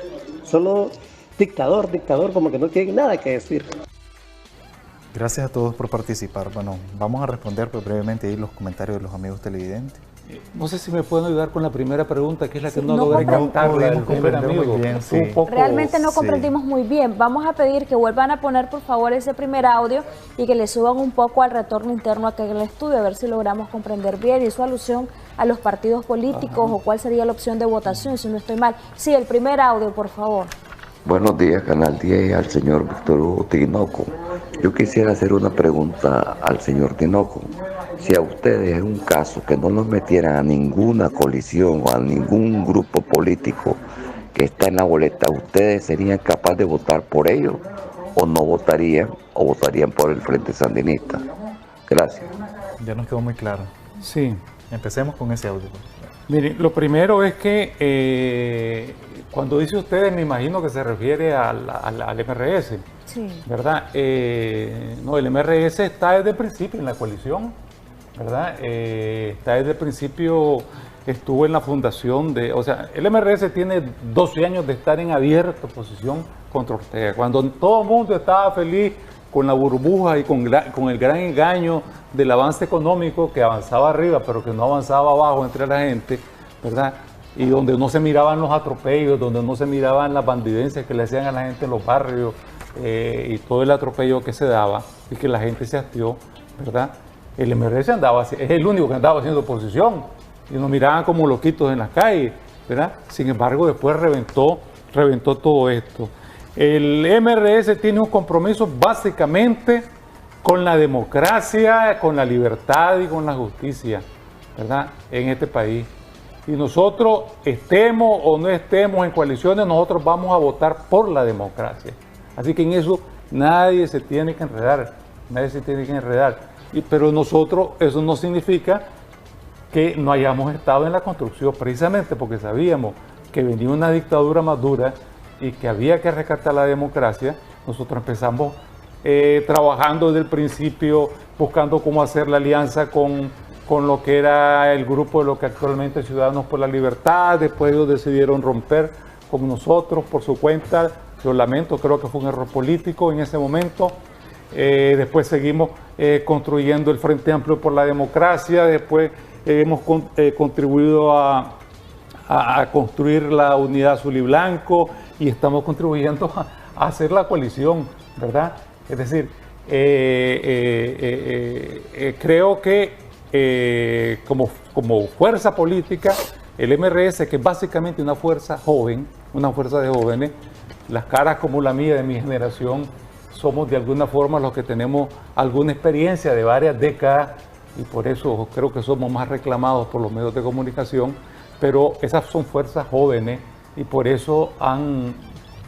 H: Solo dictador, dictador, como que no tiene nada que decir.
B: Gracias a todos por participar. Bueno, vamos a responder pues, brevemente ahí los comentarios de los amigos televidentes.
C: No sé si me pueden ayudar con la primera pregunta, que es la que
A: Sí,
C: no
A: no
C: logré captar.
A: Realmente no comprendimos muy bien. Vamos a pedir que vuelvan a poner por favor ese primer audio y que le suban un poco al retorno interno acá en el estudio, a ver si logramos comprender bien. Y su alusión a los partidos políticos o cuál sería la opción de votación, si no estoy mal. Sí, el primer audio, por favor.
D: Buenos días, Canal 10, al señor Víctor Hugo Tinoco. Yo quisiera hacer una pregunta al señor Tinoco. Si a ustedes es un caso que no nos metieran a ninguna coalición o a ningún grupo político que está en la boleta, ¿ustedes serían capaces de votar por ellos o no votarían o votarían por el Frente Sandinista? Gracias.
B: Ya nos quedó muy claro.
C: Sí.
B: Empecemos con ese audio.
C: Miren, lo primero es que cuando dice ustedes, me imagino que se refiere al MRS,
A: Sí.
C: ¿verdad? No, el MRS está desde el principio en la coalición, ¿verdad? Está desde el principio, estuvo en la fundación de, o sea, el MRS tiene 12 años de estar en abierta oposición contra Ortega. Cuando todo el mundo estaba feliz con la burbuja y con el gran engaño del avance económico que avanzaba arriba, pero que no avanzaba abajo entre la gente, ¿verdad? Y donde no se miraban los atropellos, donde no se miraban las bandidencias que le hacían a la gente en los barrios y todo el atropello que se daba y que la gente se hastió, ¿verdad? El MRS es el único que andaba haciendo oposición y nos miraban como loquitos en las calles, ¿verdad? Sin embargo, después reventó todo esto. El MRS tiene un compromiso básicamente con la democracia, con la libertad y con la justicia, ¿verdad? En este país. Y nosotros, estemos o no estemos en coaliciones, nosotros vamos a votar por la democracia. Así que en eso nadie se tiene que enredar, pero nosotros, eso no significa que no hayamos estado en la construcción, precisamente porque sabíamos que venía una dictadura más dura y que había que rescatar la democracia. Nosotros empezamos trabajando desde el principio, buscando cómo hacer la alianza con lo que era el grupo de lo que actualmente es Ciudadanos por la Libertad. Después ellos decidieron romper con nosotros por su cuenta. Lo lamento, creo que fue un error político en ese momento. Después seguimos construyendo el Frente Amplio por la Democracia. Después hemos contribuido a construir la unidad azul y blanco y estamos contribuyendo a hacer la coalición, ¿verdad? Es decir, creo que como fuerza política, el MRS, que es básicamente una fuerza joven, una fuerza de jóvenes, las caras como la mía de mi generación, somos de alguna forma los que tenemos alguna experiencia de varias décadas y por eso creo que somos más reclamados por los medios de comunicación, pero esas son fuerzas jóvenes y por eso han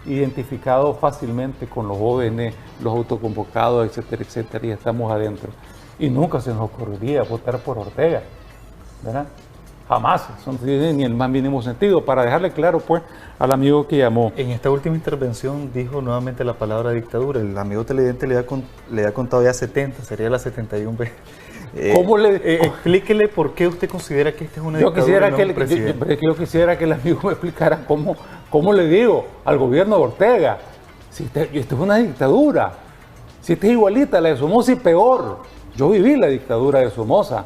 C: identificado fácilmente con los jóvenes, los autoconvocados, etcétera, etcétera, y estamos adentro. Y nunca se nos ocurriría votar por Ortega, ¿verdad? Jamás, eso no tiene ni el más mínimo sentido, para dejarle claro pues al amigo que llamó.
B: En esta última intervención dijo nuevamente la palabra dictadura, el amigo televidente le ha contado ya 70, sería la 71 vez.
C: ¿Cómo
B: explíquele por qué usted considera que esta es una dictadura.
C: Yo quisiera que el amigo me explicara cómo le digo al gobierno de Ortega, si esto es una dictadura, si esta es igualita a la de Somoza y peor. Yo viví la dictadura de Somoza,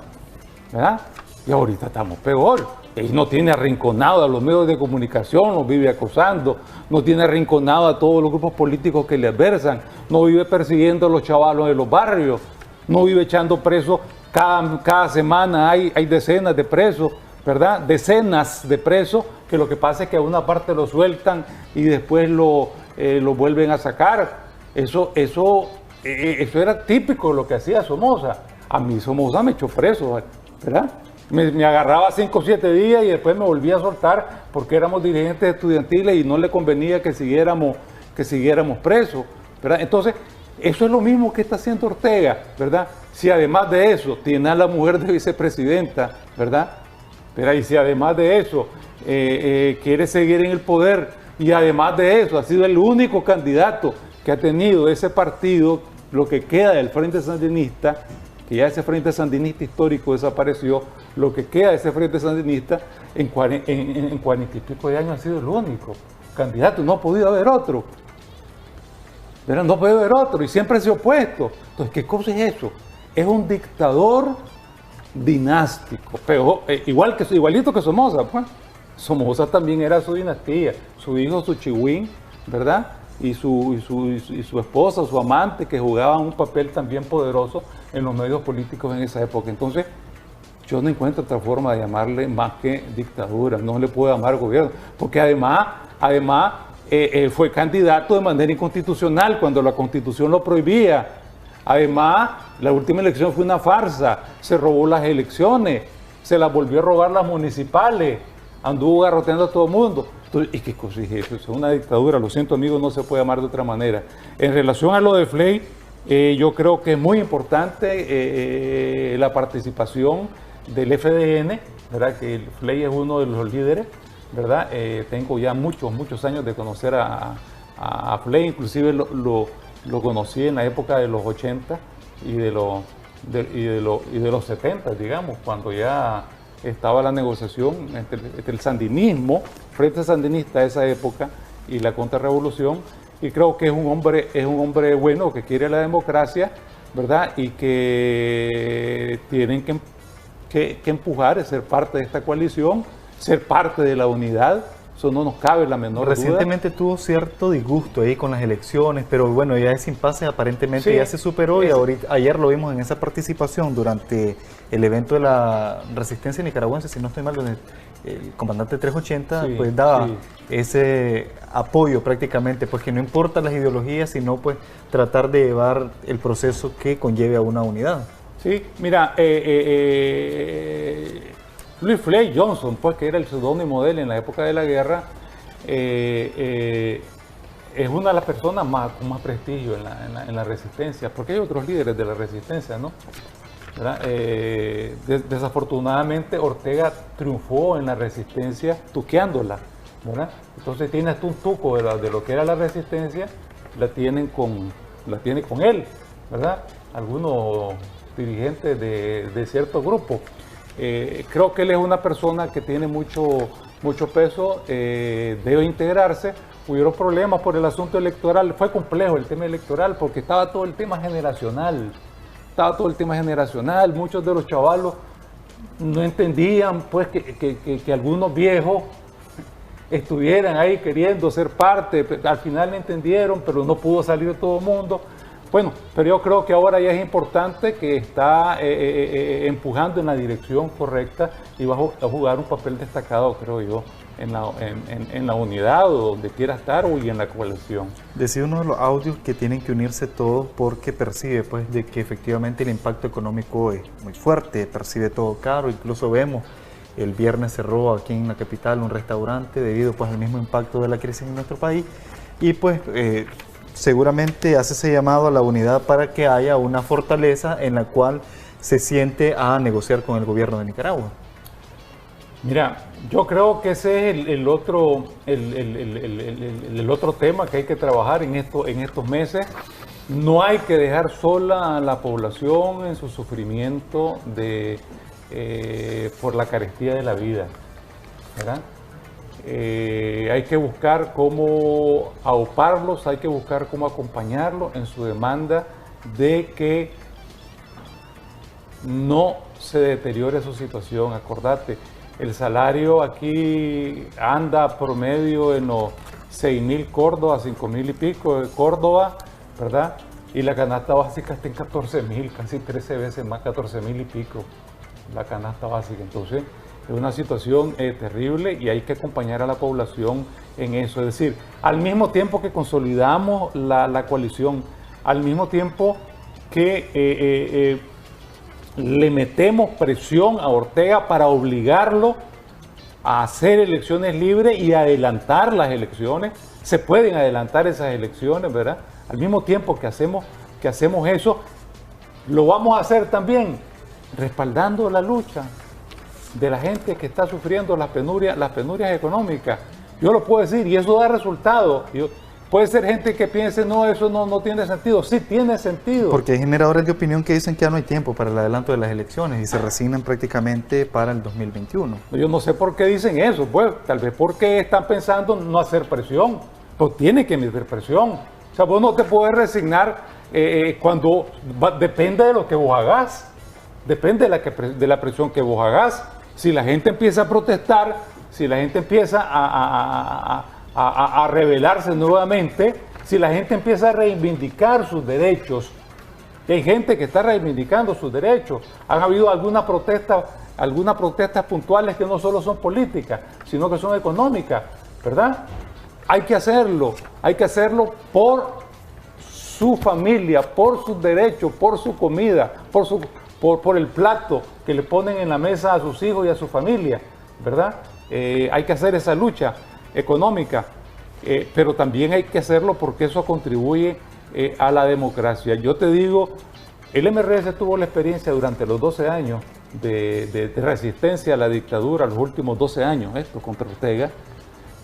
C: ¿verdad? Y ahorita estamos peor. Él no tiene arrinconado a los medios de comunicación, los vive acosando, no tiene arrinconado a todos los grupos políticos que le adversan, no vive persiguiendo a los chavalos de los barrios, no vive echando presos. Cada semana hay decenas de presos, ¿verdad? Decenas de presos, que lo que pasa es que a una parte lo sueltan y después lo vuelven a sacar. Eso era típico de lo que hacía Somoza. A mí Somoza me echó preso, ¿verdad? Me agarraba 5 o 7 días y después me volvía a soltar porque éramos dirigentes estudiantiles y no le convenía que siguiéramos presos, ¿verdad? Entonces, eso es lo mismo que está haciendo Ortega, ¿verdad? Si además de eso tiene a la mujer de vicepresidenta, ¿verdad? Y si además de eso quiere seguir en el poder y además de eso ha sido el único candidato que ha tenido ese partido, lo que queda del Frente Sandinista, que ya ese Frente Sandinista histórico desapareció, lo que queda de ese Frente Sandinista en 40 y pico de años ha sido el único candidato, no ha podido haber otro. ¿Verdad? No puede haber otro y siempre se ha opuesto. Entonces, ¿qué cosa es eso? Es un dictador dinástico, pero igualito que Somoza, pues. Somoza también era su dinastía, su hijo Suchiwin, ¿verdad? Y su esposa, su amante, que jugaban un papel también poderoso en los medios políticos en esa época. Entonces, yo no encuentro otra forma de llamarle más que dictadura, no le puedo llamar gobierno, porque además fue candidato de manera inconstitucional cuando la Constitución lo prohibía. Además, la última elección fue una farsa, se robó las elecciones, se las volvió a robar las municipales, anduvo garroteando a todo el mundo. Entonces, ¿y qué cosa es eso? Es una dictadura, lo siento amigos, no se puede llamar de otra manera. En relación a lo de Fley, yo creo que es muy importante la participación del FDN, ¿verdad? Que el Fley es uno de los líderes, ¿verdad? Tengo ya muchos años de conocer a Fley, inclusive lo conocí en la época de los 80 y de los 70, digamos, cuando ya estaba la negociación entre el sandinismo, Frente Sandinista de esa época y la contrarrevolución, y creo que es un hombre bueno que quiere la democracia, ¿verdad? Y que tienen que empujar, ser parte de esta coalición, ser parte de la unidad. Eso no nos cabe la menor duda.
B: Recientemente tuvo cierto disgusto ahí con las elecciones, pero bueno, ya ese impasse aparentemente ya se superó y ayer lo vimos en esa participación durante el evento de la resistencia nicaragüense, si no estoy mal, donde el comandante 380 pues daba ese apoyo prácticamente, pues que no importa las ideologías, sino pues tratar de llevar el proceso que conlleve a una unidad.
C: Sí, mira, Luis Fley Johnson, pues, que era el seudónimo de él en la época de la guerra, es una de las personas con más prestigio en la resistencia, porque hay otros líderes de la resistencia, ¿no? Desafortunadamente Ortega triunfó en la resistencia tuqueándola, ¿verdad? Entonces tienes tú un tuco de lo que era la resistencia, la tiene con él, ¿verdad? Algunos dirigentes de cierto grupo. Creo que él es una persona que tiene mucho peso, debe integrarse. Hubieron problemas por el asunto electoral, fue complejo el tema electoral porque estaba todo el tema generacional, muchos de los chavalos no entendían pues que algunos viejos estuvieran ahí queriendo ser parte, al final entendieron, pero no pudo salir todo el mundo. Bueno, pero yo creo que ahora ya es importante que está empujando en la dirección correcta y va a jugar un papel destacado, creo yo, en la unidad o donde quiera estar y en la coalición.
B: Decía uno de los audios que tienen que unirse todos porque percibe pues de que efectivamente el impacto económico es muy fuerte, percibe todo caro, incluso vemos el viernes cerró aquí en la capital un restaurante debido pues al mismo impacto de la crisis en nuestro país y pues seguramente hace ese llamado a la unidad para que haya una fortaleza en la cual se siente a negociar con el gobierno de Nicaragua.
C: Mira, yo creo que ese es el otro tema que hay que trabajar en estos meses. No hay que dejar sola a la población en su sufrimiento por la carestía de la vida, ¿verdad? Hay que buscar cómo auparlos, hay que buscar cómo acompañarlos en su demanda de que no se deteriore su situación. Acordate, el salario aquí anda promedio en los 6.000 Córdoba, 5.000 y pico de Córdoba, ¿verdad? Y la canasta básica está en 14.000, casi 13 veces más, 14.000 y pico, la canasta básica. Entonces, es una situación terrible y hay que acompañar a la población en eso. Es decir, al mismo tiempo que consolidamos la coalición, al mismo tiempo que le metemos presión a Ortega para obligarlo a hacer elecciones libres y adelantar las elecciones. Se pueden adelantar esas elecciones, ¿verdad? Al mismo tiempo que hacemos eso, lo vamos a hacer también respaldando la lucha de la gente que está sufriendo las penurias económicas. Yo lo puedo decir y eso da resultado. Puede ser gente que piense, no, eso no tiene sentido. Sí tiene sentido.
B: Porque hay generadores de opinión que dicen que ya no hay tiempo para el adelanto de las elecciones y se resignan prácticamente para el 2021.
C: Yo no sé por qué dicen eso, pues tal vez porque están pensando no hacer presión. Pues tiene que meter presión. O sea, vos no te puedes resignar cuando depende de lo que vos hagas. Depende de la presión que vos hagas. Si la gente empieza a protestar, si la gente empieza a rebelarse nuevamente, si la gente empieza a reivindicar sus derechos, hay gente que está reivindicando sus derechos. Han habido algunas protestas puntuales que no solo son políticas, sino que son económicas, ¿verdad? Hay que hacerlo por su familia, por sus derechos, por su comida, por el plato que le ponen en la mesa a sus hijos y a su familia, ¿verdad? Hay que hacer esa lucha económica, pero también hay que hacerlo porque eso contribuye a la democracia. Yo te digo, el MRS tuvo la experiencia durante los 12 años de resistencia a la dictadura, los últimos 12 años, contra Ortega,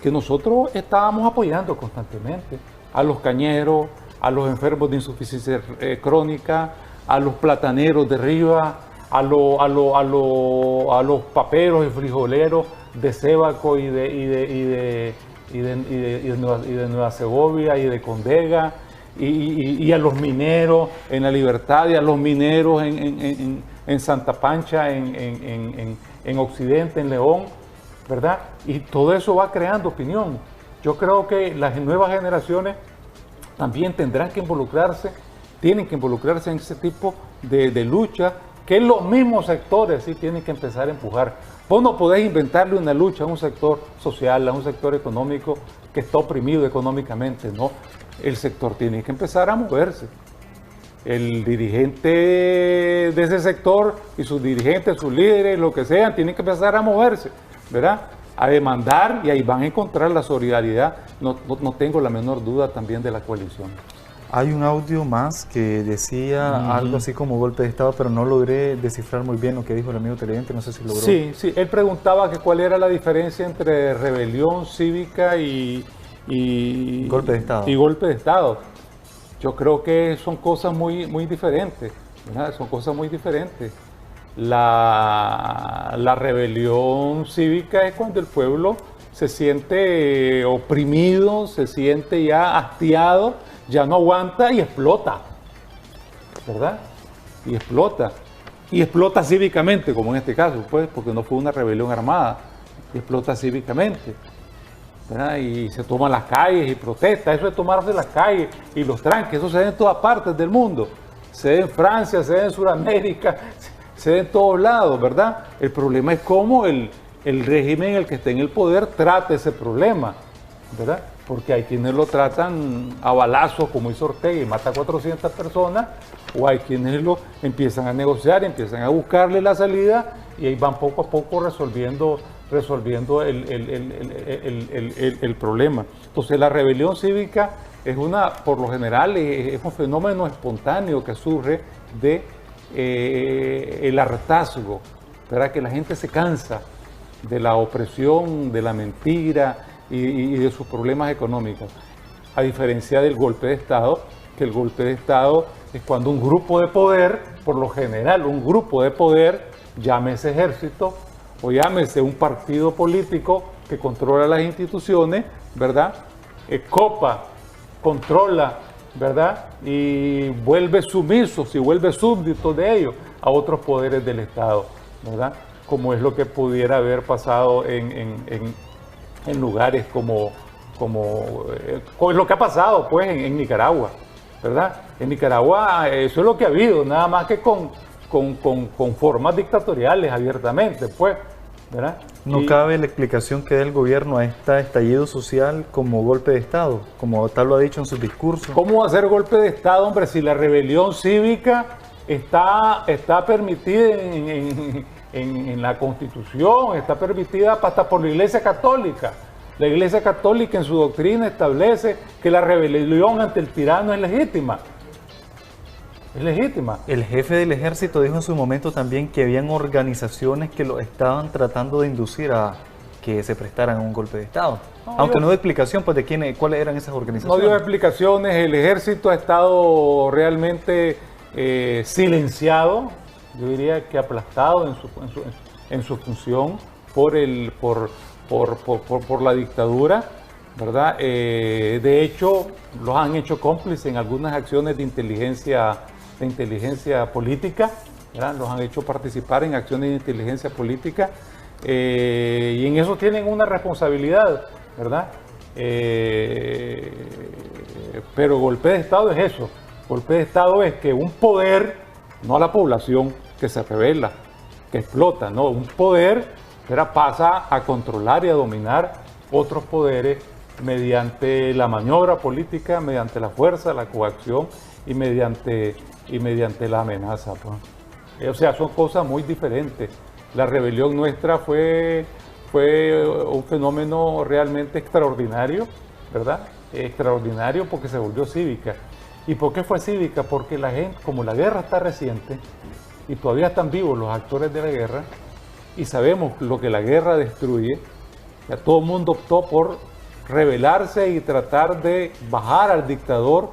C: que nosotros estábamos apoyando constantemente a los cañeros, a los enfermos de insuficiencia crónica, a los plataneros de Riva, a los paperos y frijoleros de Sébaco y de Nueva Segovia y de Condega, y a los mineros en La Libertad, y a los mineros en Santa Pancha, en Occidente, en León, ¿verdad? Y todo eso va creando opinión. Yo creo que las nuevas generaciones también tendrán que involucrarse, tienen que involucrarse en ese tipo de lucha que los mismos sectores sí tienen que empezar a empujar. Vos no podés inventarle una lucha a un sector social, a un sector económico que está oprimido económicamente, ¿no? El sector tiene que empezar a moverse. El dirigente de ese sector y sus dirigentes, sus líderes, lo que sean, tienen que empezar a moverse, ¿verdad? A demandar, y ahí van a encontrar la solidaridad, no tengo la menor duda también de la coalición.
B: Hay un audio más que decía algo así como golpe de Estado, pero no logré descifrar muy bien lo que dijo el amigo televidente, no sé si logró.
C: Sí, él preguntaba que cuál era la diferencia entre rebelión cívica y
B: golpe de Estado.
C: Y golpe de Estado. Yo creo que son cosas muy diferentes, ¿verdad? Son cosas muy diferentes. La rebelión cívica es cuando el pueblo se siente oprimido, se siente ya hastiado, ya no aguanta y explota, ¿verdad? Y explota cívicamente, como en este caso, pues, porque no fue una rebelión armada, y explota cívicamente, ¿verdad? Y se toman las calles y protesta. Eso de tomarse las calles y los tranques, eso se ve en todas partes del mundo. Se ve en Francia, se ve en Sudamérica, se ve en todos lados, ¿verdad? El problema es cómo el régimen, el que esté en el poder, trata ese problema, ¿verdad? Porque hay quienes lo tratan a balazos, como hizo Ortega, y mata a 400 personas, o hay quienes lo empiezan a negociar, empiezan a buscarle la salida, y ahí van poco a poco resolviendo el problema. Entonces la rebelión cívica es por lo general, es un fenómeno espontáneo que surge de el hartazgo, ¿verdad? Que la gente se cansa de la opresión, de la mentira y de sus problemas económicos. A diferencia del golpe de Estado, que el golpe de Estado es cuando un grupo de poder, por lo general un grupo de poder, llámese ejército o llámese un partido político que controla las instituciones, ¿verdad? Copa, controla, ¿verdad? Y vuelve sumisos y vuelve súbditos de ellos a otros poderes del Estado, ¿verdad? Como es lo que pudiera haber pasado en lugares como es lo que ha pasado pues en Nicaragua, ¿verdad? En Nicaragua eso es lo que ha habido, nada más que con formas dictatoriales abiertamente, pues, ¿verdad?
B: No cabe la explicación que dé el gobierno a este estallido social como golpe de Estado, como tal lo ha dicho en sus discursos.
C: ¿Cómo va a ser golpe de Estado, hombre, si la rebelión cívica está permitida en la Constitución, está permitida hasta por la Iglesia Católica? La Iglesia Católica en su doctrina establece que la rebelión ante el tirano es legítima. Es legítima.
B: El jefe del ejército dijo en su momento también que habían organizaciones que lo estaban tratando de inducir a que se prestaran a un golpe de Estado. Aunque no dio explicación pues de cuáles eran esas organizaciones.
C: No dio explicaciones, el ejército ha estado realmente silenciado, yo diría que aplastado en su función por la dictadura, ¿verdad? De hecho, los han hecho cómplices en algunas acciones de inteligencia política, ¿verdad? Los han hecho participar en acciones de inteligencia política y en eso tienen una responsabilidad, ¿verdad? Pero golpe de Estado es eso. Golpe de Estado es que un poder, no a la población que se rebela, que explota, no, un poder, ¿verdad? Pasa a controlar y a dominar otros poderes mediante la maniobra política, mediante la fuerza, la coacción y mediante la amenaza, pues. O sea, son cosas muy diferentes. La rebelión nuestra fue un fenómeno realmente extraordinario, ¿verdad? Extraordinario porque se volvió cívica. ¿Y por qué fue cívica? Porque la gente, como la guerra está reciente y todavía están vivos los actores de la guerra y sabemos lo que la guerra destruye, ya todo el mundo optó por rebelarse y tratar de bajar al dictador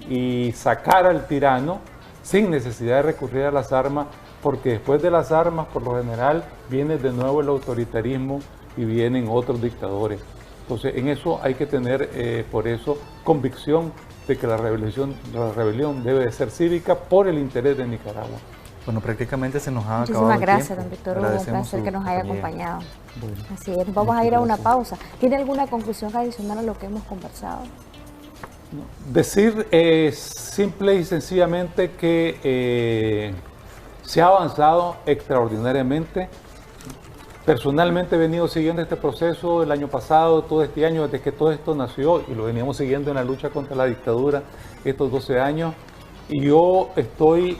C: y sacar al tirano sin necesidad de recurrir a las armas, porque después de las armas, por lo general, viene de nuevo el autoritarismo y vienen otros dictadores. Entonces, en eso hay que tener, por eso, convicción de que la rebelión debe de ser cívica por el interés de Nicaragua.
B: Bueno, prácticamente se nos ha acabado el
A: Muchísimas gracias,
B: tiempo.
A: don Víctor Hugo, un placer que nos haya acompañado.
B: Bueno,
A: así es, vamos a ir a una pausa. ¿Tiene alguna conclusión adicional a lo que hemos conversado?
C: Decir simple y sencillamente que se ha avanzado extraordinariamente. Personalmente he venido siguiendo este proceso el año pasado, todo este año, desde que todo esto nació, y lo veníamos siguiendo en la lucha contra la dictadura estos 12 años. Y yo estoy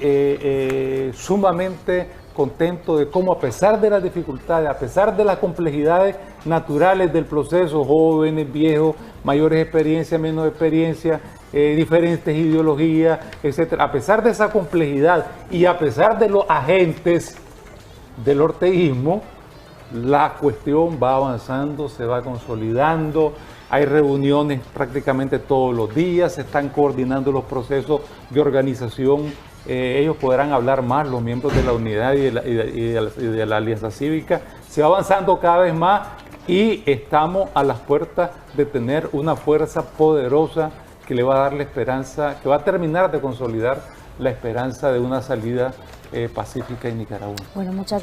C: sumamente contento de cómo, a pesar de las dificultades, a pesar de las complejidades naturales del proceso, jóvenes, viejos, mayores experiencias, menos experiencia, diferentes ideologías, etcétera, a pesar de esa complejidad y a pesar de los agentes del orteguismo, la cuestión va avanzando, se va consolidando. Hay reuniones prácticamente todos los días, se están coordinando los procesos de organización. Ellos podrán hablar más, los miembros de la unidad y de la Alianza Cívica. Se va avanzando cada vez más y estamos a las puertas de tener una fuerza poderosa que le va a dar la esperanza, que va a terminar de consolidar la esperanza de una salida pacífica en Nicaragua.
A: Bueno, muchas